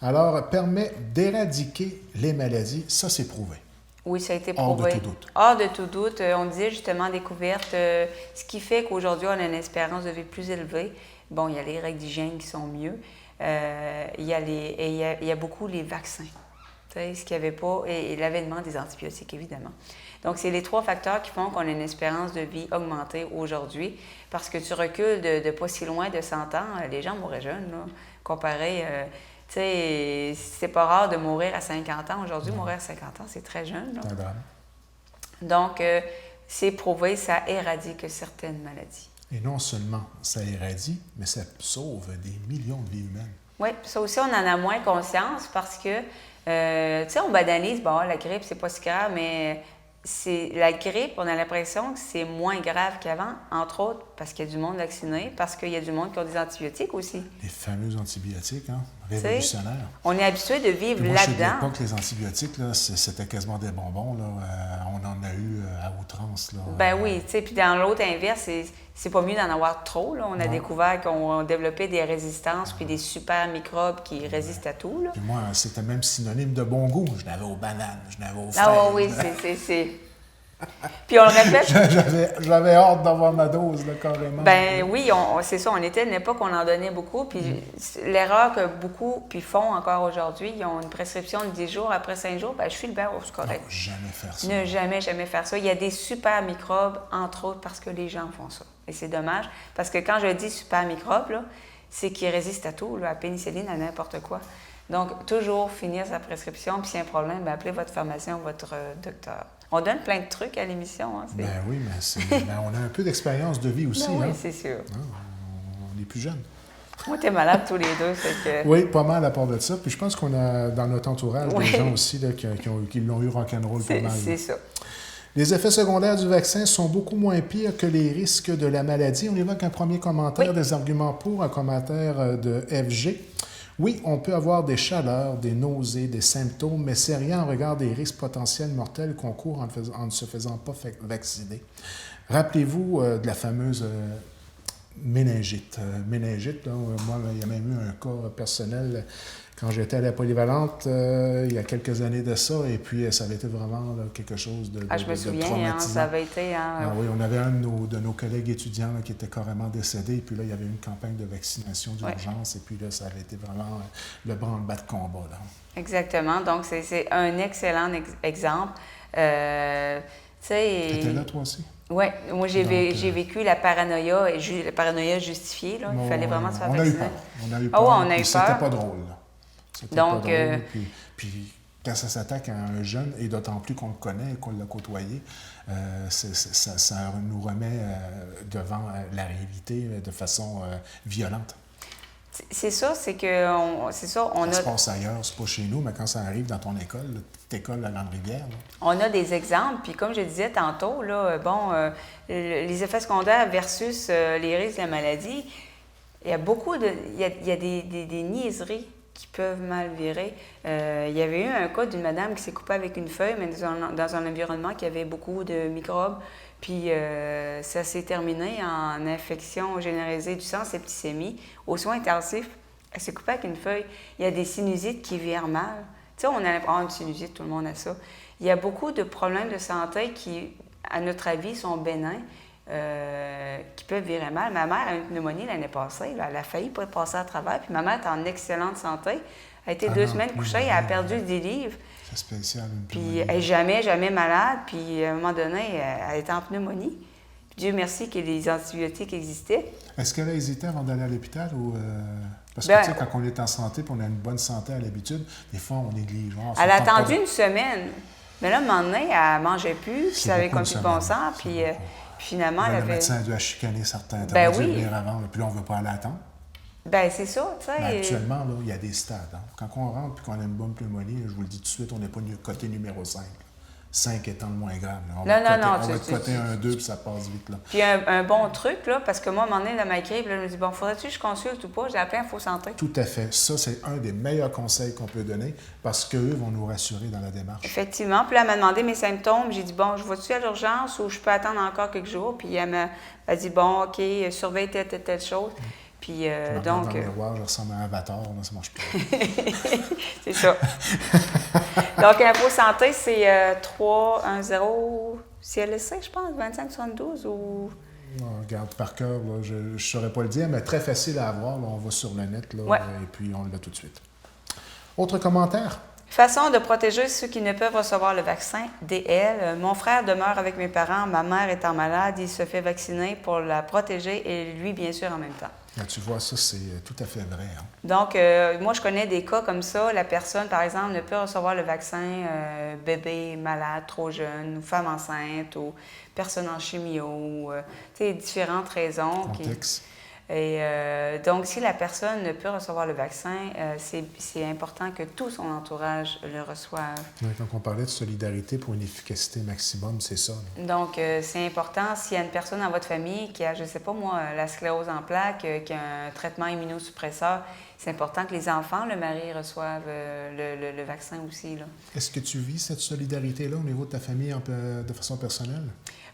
Alors, permet d'éradiquer les maladies, ça c'est prouvé. Oui, ça a été prouvé. Hors de tout doute. Hors de tout doute. On disait justement découverte, ce qui fait qu'aujourd'hui, on a une espérance de vie plus élevée. Bon, il y a les règles d'hygiène qui sont mieux. Il y a beaucoup les vaccins. Tu sais, ce qu'il n'y avait pas, et l'avènement des antibiotiques, évidemment. Donc, c'est les 3 facteurs qui font qu'on a une espérance de vie augmentée aujourd'hui. Parce que tu recules de pas si loin de 100 ans, les gens mouraient jeunes, là, comparé. Tu sais, c'est pas rare de mourir à 50 ans. Aujourd'hui, mourir à 50 ans, c'est très jeune. Là. Donc, c'est prouvé, ça éradique certaines maladies. Et non seulement ça éradie, mais ça sauve des millions de vies humaines. Oui, ça aussi, on en a moins conscience parce que, tu sais, on banalise, bon, la grippe, c'est pas si grave, mais la grippe, on a l'impression que c'est moins grave qu'avant, entre autres parce qu'il y a du monde vacciné, parce qu'il y a du monde qui ont des antibiotiques aussi. Les fameux antibiotiques, hein, révolutionnaires. On est habitué de vivre là-dedans. là-dedans. À l'époque, les antibiotiques, là, c'était quasiment des bonbons. Là. On en a eu à outrance. Là. Ben oui, tu sais, puis dans l'autre inverse, c'est pas mieux d'en avoir trop. Là. On a découvert qu'on développait des résistances puis des super microbes qui résistent à tout. Là. Puis moi, c'était même synonyme de bon goût. Je n'avais aux bananes, je n'avais aux fraises. Ah oui, c'est... Puis on le répète. J'avais hâte d'avoir ma dose, là, carrément. Ben oui, c'est ça. On était à une époque où on en donnait beaucoup. Puis l'erreur que beaucoup font encore aujourd'hui, ils ont une prescription de 10 jours. Après 5 jours, ben je suis le bien, c'est correct. Non, jamais faire ça. Ne jamais faire ça. Il y a des super microbes, entre autres, parce que les gens font ça. Et c'est dommage. Parce que quand je dis super microbes, là, c'est qu'ils résistent à tout, là, à la pénicilline, à n'importe quoi. Donc, toujours finir sa prescription. Puis s'il y a un problème, ben, appelez votre pharmacien ou votre docteur. On donne plein de trucs à l'émission. Hein, ben oui, mais on a un peu d'expérience de vie aussi. Ben oui, hein? C'est sûr. Non, on est plus jeunes. Moi, t'es malade tous les deux. Fait que... Oui, pas mal à part de ça. Puis je pense qu'on a dans notre entourage des gens aussi là, qui l'ont eu rock'n'roll pas mal. C'est ça. Les effets secondaires du vaccin sont beaucoup moins pires que les risques de la maladie. On évoque un premier commentaire, des arguments pour, un commentaire de FG. Oui, on peut avoir des chaleurs, des nausées, des symptômes, mais c'est rien en regard des risques potentiels mortels qu'on court en ne se faisant pas vacciner. Rappelez-vous de la fameuse méningite. Méningite, là, moi, il y a même eu un cas personnel quand j'étais à la polyvalente il y a quelques années de ça, et puis ça avait été vraiment là, quelque chose de je me souviens, hein, ça avait été... oui, on avait un de nos collègues étudiants là, qui était carrément décédé, et puis là, il y avait une campagne de vaccination d'urgence, et puis là, ça avait été vraiment le branle-bas de combat. Là. Exactement, donc c'est un excellent exemple. Tu sais... T'étais là, toi aussi? Oui, moi j'ai vécu la paranoïa justifiée. Là. Il fallait vraiment se faire vacciner. On a eu peur. On a eu peur. C'était pas drôle. C'était donc, pas drôle. Puis quand ça s'attaque à un jeune, et d'autant plus qu'on le connaît et qu'on l'a côtoyé, ça nous remet devant la réalité de façon violente. C'est ça, c'est que ça se passe ailleurs, c'est pas chez nous, mais quand ça arrive dans ton école, petite école à Landrivière. On a des exemples, puis comme je disais tantôt, là, les effets secondaires versus les risques de la maladie, il y a beaucoup de. Il y a des niaiseries qui peuvent mal virer. Il y avait eu un cas d'une madame qui s'est coupée avec une feuille, mais dans un environnement qui avait beaucoup de microbes. Puis ça s'est terminé en infection généralisée du sang, septicémie. Aux soins intensifs, elle s'est coupée avec une feuille. Il y a des sinusites qui virent mal. Tu sais, on allait prendre une sinusite, tout le monde a ça. Il y a beaucoup de problèmes de santé qui, à notre avis, sont bénins, qui peuvent virer mal. Ma mère a eu une pneumonie l'année passée. Là, elle a failli pas passer à travers. Puis ma mère est en excellente santé. Elle a été 2 semaines couchée, elle a perdu 10 livres. C'est spécial. Puis elle n'est jamais malade. Puis à un moment donné, elle était en pneumonie. Puis Dieu merci que les antibiotiques existaient. Est-ce qu'elle a hésité avant d'aller à l'hôpital ou... Parce que, tu sais, quand on est en santé et on a une bonne santé à l'habitude, des fois, on néglige. Elle a attendu une semaine. Mais là, à un moment donné, elle ne mangeait plus, puis ça avait comme plus de bon sens. Puis finalement, elle avait... Le médecin a dû chicaner certains. Ben oui. Venir avant, puis là, on ne veut pas aller attendre. Ben c'est ça, tu sais. Actuellement, là, il y a des stades. Hein. Quand on rentre et qu'on a une bonne pneumonie, je vous le dis tout de suite, on n'est pas côté numéro 5. 5 étant le moins grave. On va coter un 2 puis ça passe vite. Là. Puis un bon truc, là, parce que moi, à un moment donné, dans ma grippe, je me dis, bon, faudrait-tu que je consulte ou pas? J'ai appelé Info Santé. Tout à fait. Ça, c'est un des meilleurs conseils qu'on peut donner parce qu'eux vont nous rassurer dans la démarche. Effectivement. Puis là, elle m'a demandé mes symptômes. J'ai dit, bon, je vais-tu à l'urgence ou je peux attendre encore quelques jours? Puis elle m'a dit, bon, OK, surveille telle chose. Puis donc. Dans le miroir, je ressemble à un avatar, là, ça marche pas. C'est ça. Donc, Info Santé, c'est 310 CLSC, je pense, 2572 ou. On regarde par cœur, là, je ne saurais pas le dire, mais très facile à avoir. Là, on va sur le net là, et puis on l'a tout de suite. Autre commentaire. Façon de protéger ceux qui ne peuvent recevoir le vaccin, DL. Mon frère demeure avec mes parents, ma mère étant malade, il se fait vacciner pour la protéger et lui, bien sûr, en même temps. Là, tu vois, ça, c'est tout à fait vrai. Hein? Donc, moi, je connais des cas comme ça. La personne, par exemple, ne peut recevoir le vaccin bébé malade, trop jeune, ou femme enceinte, ou personne en chimio, ou tu sais, différentes raisons. Contexte. Et donc, si la personne ne peut recevoir le vaccin, c'est important que tout son entourage le reçoive. Donc, on parlait de solidarité pour une efficacité maximum, c'est ça. Là. Donc, c'est important, s'il y a une personne dans votre famille qui a, je ne sais pas moi, la sclérose en plaques, qui a un traitement immunosuppresseur, c'est important que les enfants, le mari, reçoivent le vaccin aussi. Là. Est-ce que tu vis cette solidarité-là au niveau de ta famille de façon personnelle?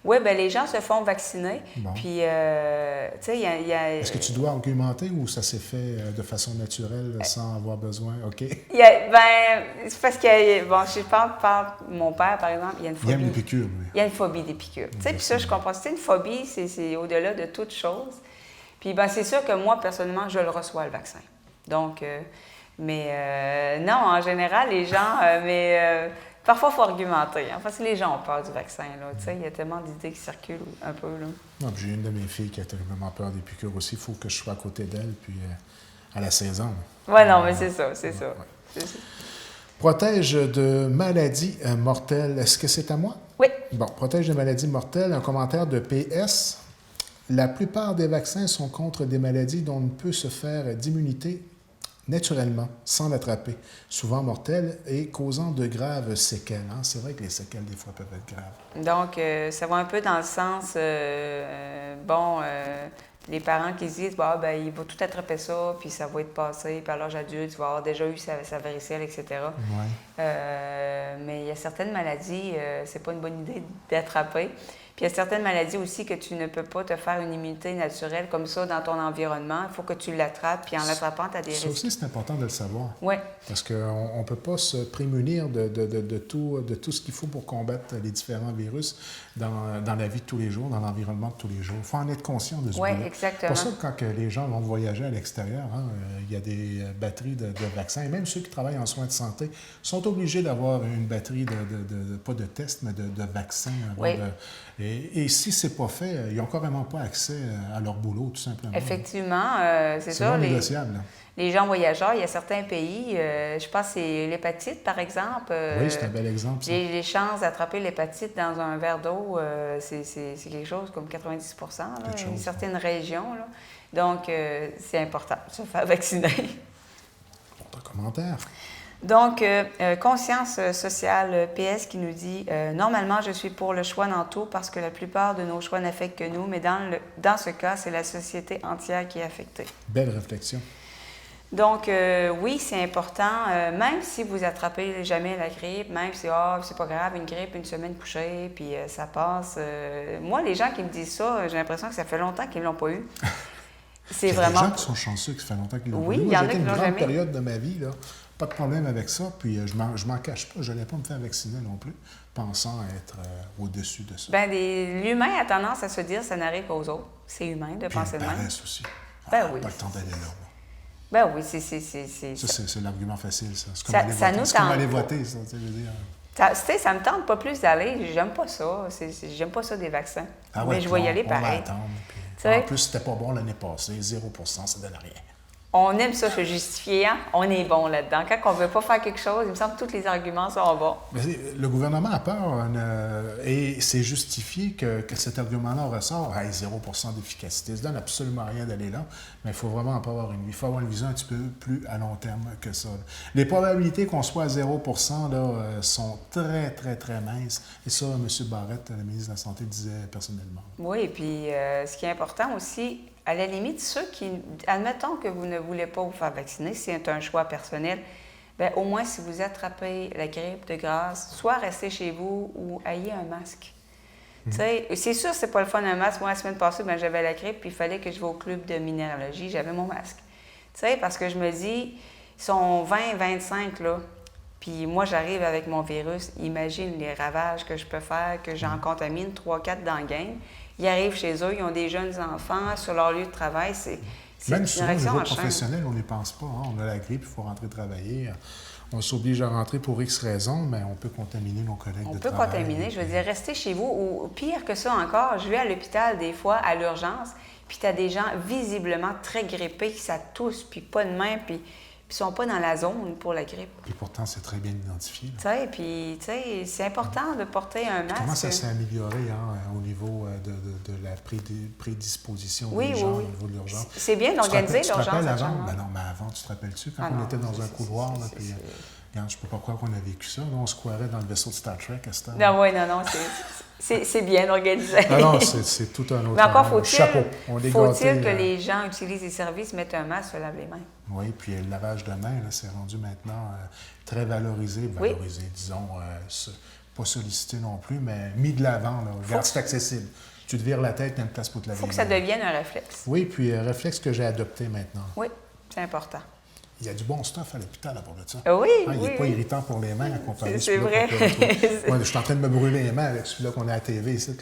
Oui, bien, les gens se font vacciner. Bon. Puis, tu sais, il y a... Est-ce que tu dois argumenter ou ça s'est fait de façon naturelle sans avoir besoin? OK. C'est parce que, bon, je parle par mon père, par exemple, il y a une phobie. Il aime les piqûres, lui. Il y a une phobie des piqûres. Tu sais, puis ça, je comprends. C'est une phobie, c'est au-delà de toute chose. Puis, ben, c'est sûr que moi, personnellement, je le reçois, le vaccin. Donc, non, en général, les gens, parfois, il faut argumenter, hein, parce que les gens ont peur du vaccin. Là, tu sais, il y a tellement d'idées qui circulent un peu. Là. J'ai une de mes filles qui a terriblement peur des piqûres aussi. Il faut que je sois à côté d'elle, puis à la saison. Oui, non, mais c'est ça, c'est ça. Ouais. C'est ça. Protège de maladies mortelles. Est-ce que c'est à moi? Oui. Bon, protège de maladies mortelles. Un commentaire de PS. La plupart des vaccins sont contre des maladies dont on ne peut se faire d'immunité naturellement, sans l'attraper, souvent mortelles et causant de graves séquelles. Hein? C'est vrai que les séquelles, des fois, peuvent être graves. Donc, ça va un peu dans le sens, les parents qui se disent, bah, ben, il va tout attraper ça, puis ça va être passé, puis à l'âge adulte, il va avoir déjà eu sa varicelle, etc. Ouais. Mais il y a certaines maladies, c'est pas une bonne idée d'attraper. Puis il y a certaines maladies aussi que tu ne peux pas te faire une immunité naturelle comme ça dans ton environnement. Il faut que tu l'attrapes, puis en l'attrapant, tu as des risques. Ça aussi, c'est important de le savoir. Oui. Parce qu'on ne peut pas se prémunir de tout ce qu'il faut pour combattre les différents virus dans la vie de tous les jours, dans l'environnement de tous les jours. Il faut en être conscient de ce Oui, bout-là. exactement. C'est pour ça que quand les gens vont voyager à l'extérieur, hein, il y a des batteries de vaccins. Et même ceux qui travaillent en soins de santé sont obligés d'avoir une batterie pas de tests, mais de vaccins. Oui. Et si ce n'est pas fait, ils n'ont carrément pas accès à leur boulot, tout simplement. Effectivement, c'est ça. Non négociable. Les gens voyageurs, il y a certains pays, je pense que c'est l'hépatite, par exemple. Oui, c'est un bel exemple. Ça. Les chances d'attraper l'hépatite dans un verre d'eau, c'est quelque chose comme 90 là, une certaine région. Là. Donc, c'est important de se faire vacciner. Autre commentaire. Donc, conscience sociale PS qui nous dit normalement, je suis pour le choix dans tout parce que la plupart de nos choix n'affectent que nous, mais dans ce cas, c'est la société entière qui est affectée. Belle réflexion. Donc, oui, c'est important, même si vous attrapez jamais la grippe, même si c'est pas grave, une grippe, une semaine couchée, puis ça passe. Moi, les gens qui me disent ça, j'ai l'impression que ça fait longtemps qu'ils ne l'ont pas eu. C'est vraiment... Il y a des gens qui sont chanceux, qui ça fait longtemps qu'ils l'ont oui, pas eu. Moi, il y en a j'ai été qui une l'ont grande jamais. période de ma vie, là, pas de problème avec ça, puis je m'en cache pas, je n'allais pas me faire vacciner non plus, pensant être au-dessus de ça. Bien, l'humain a tendance à se dire ça n'arrive qu'aux autres. C'est humain de penser de même. Paresse aussi. Oui. Pas le temps d'aller là. Ben oui, c'est... Ça, c'est l'argument facile, ça. C'est comme aller voter, ça, tu veux dire. Ça me tente pas plus d'aller. J'aime pas ça. J'aime pas ça des vaccins. Mais je vais y aller pareil. En plus, c'était pas bon l'année passée. 0%, ça donne rien. On aime ça se justifier, hein? On est bon là-dedans. Quand on ne veut pas faire quelque chose, il me semble que tous les arguments sont bons. Mais le gouvernement a peur et c'est justifié que cet argument-là ressort. Hey, 0% d'efficacité, ça ne donne absolument rien d'aller là, mais il faut vraiment pas avoir une vie. Il faut avoir une vision un petit peu plus à long terme que ça. Les probabilités qu'on soit à 0% là, sont très, très, très minces. Et ça, M. Barrette, le ministre de la Santé, disait personnellement. Oui, et puis ce qui est important aussi, à la limite, ceux qui, admettons que vous ne voulez pas vous faire vacciner, c'est un choix personnel, bien, au moins si vous attrapez la grippe de grâce, soit restez chez vous ou ayez un masque. C'est sûr, c'est pas le fun un masque. Moi, la semaine passée, ben, j'avais la grippe, puis il fallait que je vais au club de minéralogie, j'avais mon masque. Parce que je me dis, ils sont 20, 25 là, puis moi, j'arrive avec mon virus, imagine les ravages que je peux faire, que j'en contamine 3-4 dans le game. Ils arrivent chez eux, ils ont des jeunes enfants sur leur lieu de travail. C'est Même une souvent, au réaction niveau en chaîne. professionnel, on n'y pense pas. Hein? On a la grippe, il faut rentrer travailler. on s'oblige à rentrer pour X raisons, mais on peut contaminer nos collègues de travail. On peut contaminer, je veux dire, restez chez vous. Ou pire que ça encore, je vais à l'hôpital des fois, à l'urgence, puis tu as des gens visiblement très grippés, qui ça tousse, puis pas de main, puis ils sont pas dans la zone pour la grippe. Et pourtant, c'est très bien identifié. Tu sais, puis c'est important de porter un masque. Comment ça s'est amélioré au niveau de la prédisposition des gens au niveau de l'urgence? C'est bien d'organiser l'urgence. Non, mais avant, tu te rappelles-tu, quand on était dans un couloir, là, puis regarde, je ne peux pas croire qu'on a vécu ça. Là, on se croirait dans le vaisseau de Star Trek à ce temps. Non, c'est bien organisé. Non, c'est tout un autre mais encore faut-il que les gens utilisent les services, mettent un masque, se lavent les mains. Oui, puis le lavage de mains, c'est rendu maintenant très valorisé. Disons, pas sollicité non plus, mais mis de l'avant. Regarde, c'est accessible. Tu te vires la tête, il y a une place pour te laver. Il faut que ça devienne un réflexe. Oui, puis réflexe que j'ai adopté maintenant. Oui, c'est important. Il y a du bon stuff à l'hôpital à part de ça. Oui, il n'est pas irritant pour les mains à comparer c'est vrai. Moi, je suis en train de me brûler les mains avec celui-là qu'on a à la TV ici.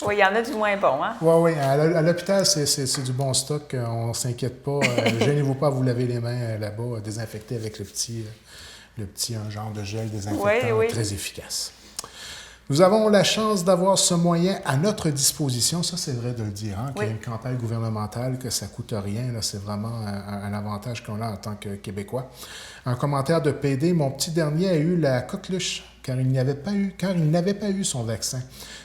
Oui, il y en a du moins bon, hein? Oui. À l'hôpital, c'est du bon stock. On ne s'inquiète pas. Gênez-vous pas à vous laver les mains là-bas, désinfecter avec le petit un genre de gel désinfectant très efficace. Nous avons la chance d'avoir ce moyen à notre disposition, ça c'est vrai de le dire, qu'il y a une campagne gouvernementale, que ça ne coûte rien, là, c'est vraiment un avantage qu'on a en tant que Québécois. Un commentaire de PD, mon petit dernier a eu la coqueluche car il n'avait pas eu son vaccin.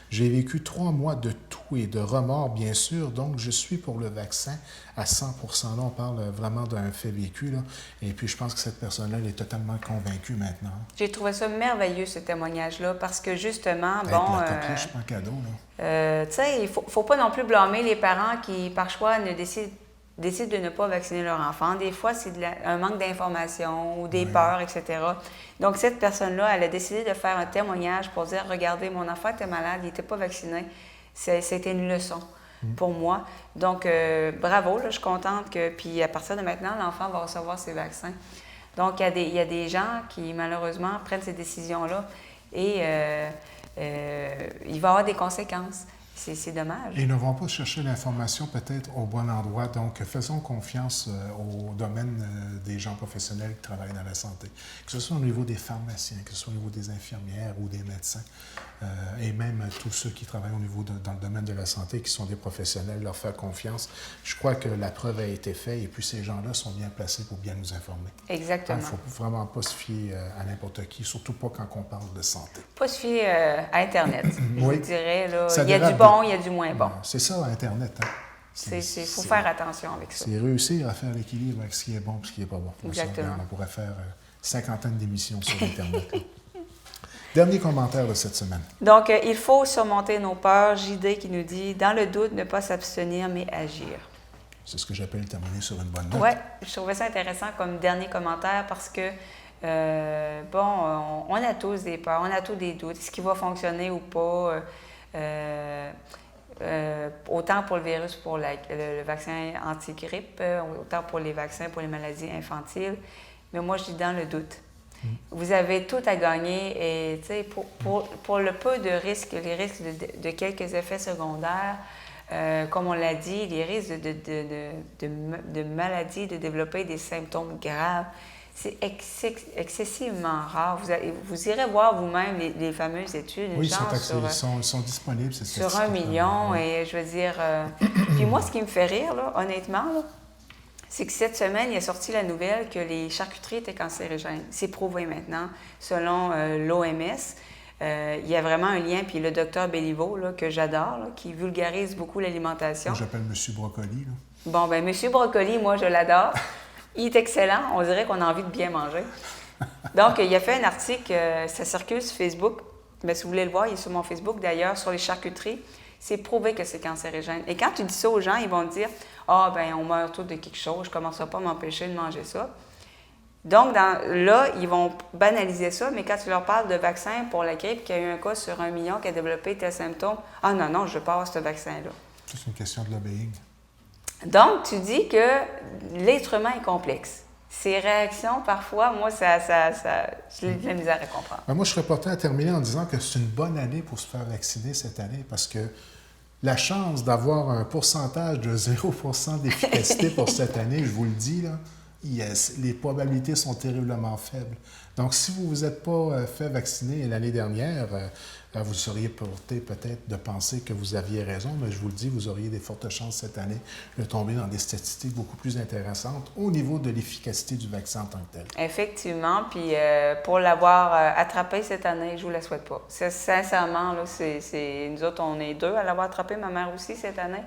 J'ai vécu 3 mois de tout et de remords, bien sûr, donc je suis pour le vaccin à 100%. Là, on parle vraiment d'un fait vécu, là. Et puis, je pense que cette personne-là, elle est totalement convaincue maintenant. J'ai trouvé ça merveilleux, ce témoignage-là, parce que justement, la coqueluche, c'est pas un cadeau, là. Tu sais, il faut pas non plus blâmer les parents qui, par choix, décident de ne pas vacciner leur enfant. Des fois, c'est un manque d'information ou des peurs, etc. Donc, cette personne-là, elle a décidé de faire un témoignage pour dire, regardez, mon enfant était malade, il n'était pas vacciné. C'était une leçon pour moi. Donc, bravo, là, je suis contente que... Puis, à partir de maintenant, l'enfant va recevoir ses vaccins. Donc, il y a des gens qui, malheureusement, prennent ces décisions-là et il va y avoir des conséquences. C'est dommage. Ils ne vont pas chercher l'information peut-être au bon endroit. Donc, faisons confiance au domaine des gens professionnels qui travaillent dans la santé. Que ce soit au niveau des pharmaciens, que ce soit au niveau des infirmières ou des médecins, et même tous ceux qui travaillent au niveau dans le domaine de la santé, qui sont des professionnels, leur faire confiance. Je crois que la preuve a été faite et puis ces gens-là sont bien placés pour bien nous informer. Exactement. Il ne faut vraiment pas se fier à n'importe qui, surtout pas quand on parle de santé. Pas se fier à Internet, je dirais. Là, il y a du bon, il y a du moins bon. C'est ça, Internet. Il faut faire attention avec ça. C'est réussir à faire l'équilibre avec ce qui est bon et ce qui n'est pas bon. Exactement. On pourrait faire 50 d'émissions sur Internet. Dernier commentaire de cette semaine. Donc, il faut surmonter nos peurs. JD qui nous dit, dans le doute, ne pas s'abstenir, mais agir. C'est ce que j'appelle terminer sur une bonne note. Oui, je trouvais ça intéressant comme dernier commentaire parce que, on a tous des peurs, on a tous des doutes. Est-ce qu'il va fonctionner ou pas? Autant pour le virus, pour le vaccin anti-grippe, autant pour les vaccins pour les maladies infantiles. Mais moi, je dis dans le doute. Vous avez tout à gagner et pour le peu de risques, les risques de quelques effets secondaires, comme on l'a dit, les risques de maladies, de développer des symptômes graves, c'est excessivement rare. Vous irez voir vous-même les fameuses études. Oui, ils sont disponibles. Sur 1 million et je veux dire... Puis moi, ce qui me fait rire, là, honnêtement, là, c'est que cette semaine, il a sorti la nouvelle que les charcuteries étaient cancérigènes. C'est prouvé maintenant, selon l'OMS. Il y a vraiment un lien, puis le docteur Béliveau, là, que j'adore, là, qui vulgarise beaucoup l'alimentation. Moi, j'appelle M. Brocoli. Là. Bon, bien, M. Brocoli, moi, je l'adore. Il est excellent. On dirait qu'on a envie de bien manger. Donc, il a fait un article, ça circule sur Facebook. Mais si vous voulez le voir, il est sur mon Facebook, d'ailleurs, sur les charcuteries. C'est prouvé que c'est cancérigène. Et quand tu dis ça aux gens, ils vont te dire « Ah, bien, on meurt tous de quelque chose, je ne commencerai pas à m'empêcher de manger ça. » Donc, là, ils vont banaliser ça, mais quand tu leur parles de vaccin pour la grippe, qu'il y a eu un cas sur 1 million qui a développé tel symptôme, « Ah non, je veux pas avoir ce vaccin-là. » C'est une question de lobbying. Donc, tu dis que l'être humain est complexe. Ces réactions, parfois, moi, j'ai de la misère à comprendre. Moi, je serais porté à terminer en disant que c'est une bonne année pour se faire vacciner cette année parce que la chance d'avoir un pourcentage de 0% d'efficacité pour cette année, je vous le dis, là, Yes, les probabilités sont terriblement faibles. Donc, si vous ne vous êtes pas fait vacciner l'année dernière, vous seriez porté peut-être de penser que vous aviez raison, mais je vous le dis, vous auriez des fortes chances cette année de tomber dans des statistiques beaucoup plus intéressantes au niveau de l'efficacité du vaccin en tant que tel. Effectivement, puis pour l'avoir attrapé cette année, je ne vous la souhaite pas. Sincèrement, là, nous autres, on est deux à l'avoir attrapé, ma mère aussi cette année.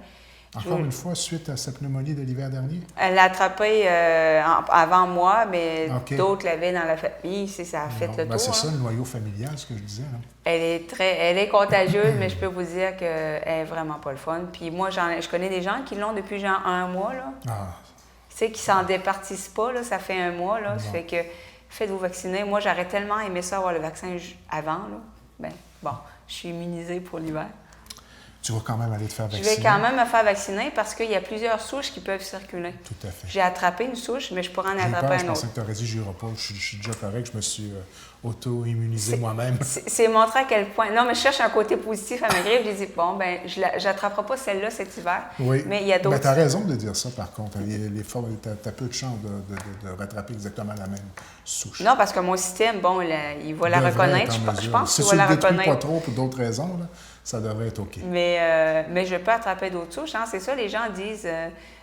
Encore une fois, suite à sa pneumonie de l'hiver dernier? Elle l'a attrapé avant moi, mais OK. D'autres l'avaient dans la famille. Ça a fait le tour. C'est ça, là. le noyau familial, ce que je disais. Là. Elle est contagieuse, mais je peux vous dire qu'elle est vraiment pas le fun. Puis moi, je connais des gens qui l'ont depuis genre 1 mois. Là. Ah. Tu sais, qui s'en départissent pas, là, ça fait 1 mois. Là. Ça fait que faites-vous vacciner. Moi, j'aurais tellement aimé ça avoir le vaccin avant. Là. Ben, bon, je suis immunisée pour l'hiver. Tu vas quand même aller te faire vacciner? Je vais quand même me faire vacciner parce qu'il y a plusieurs souches qui peuvent circuler. Tout à fait. J'ai attrapé une souche, mais je pourrais en attraper Je une pensais autre. que tu aurais dit, j'irai pas. Je suis déjà correct, je me suis auto-immunisé moi-même. C'est montrer à quel point... Non, mais je cherche un côté positif à ma grippe. J'ai dit, bon, ben je n'attraperai pas celle-là cet hiver. Oui, mais il y a d'autres... Mais tu as raison de dire ça, par contre. Tu as peu de chances de rattraper exactement la même souche. Non, parce que mon système, bon, il va la reconnaître. Je pense qu'il va la reconnaître. Si tu ne le détruis pas trop pour d'autres raisons, là, ça devrait être OK. Mais je peux attraper d'autres souches. Hein? C'est ça, les gens disent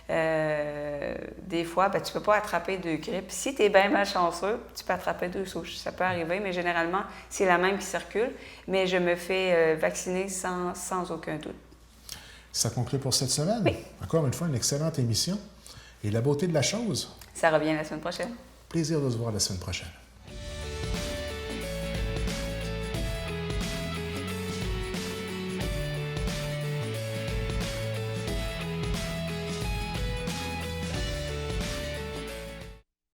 des fois, ben, tu ne peux pas attraper 2 grippes. Si tu es bien malchanceux, tu peux attraper 2 souches. Ça peut arriver, mais généralement, c'est la même qui circule. Mais je me fais vacciner sans aucun doute. Ça conclut pour cette semaine. Oui. Encore une fois, une excellente émission. Et la beauté de la chose. Ça revient la semaine prochaine. Plaisir de se voir la semaine prochaine.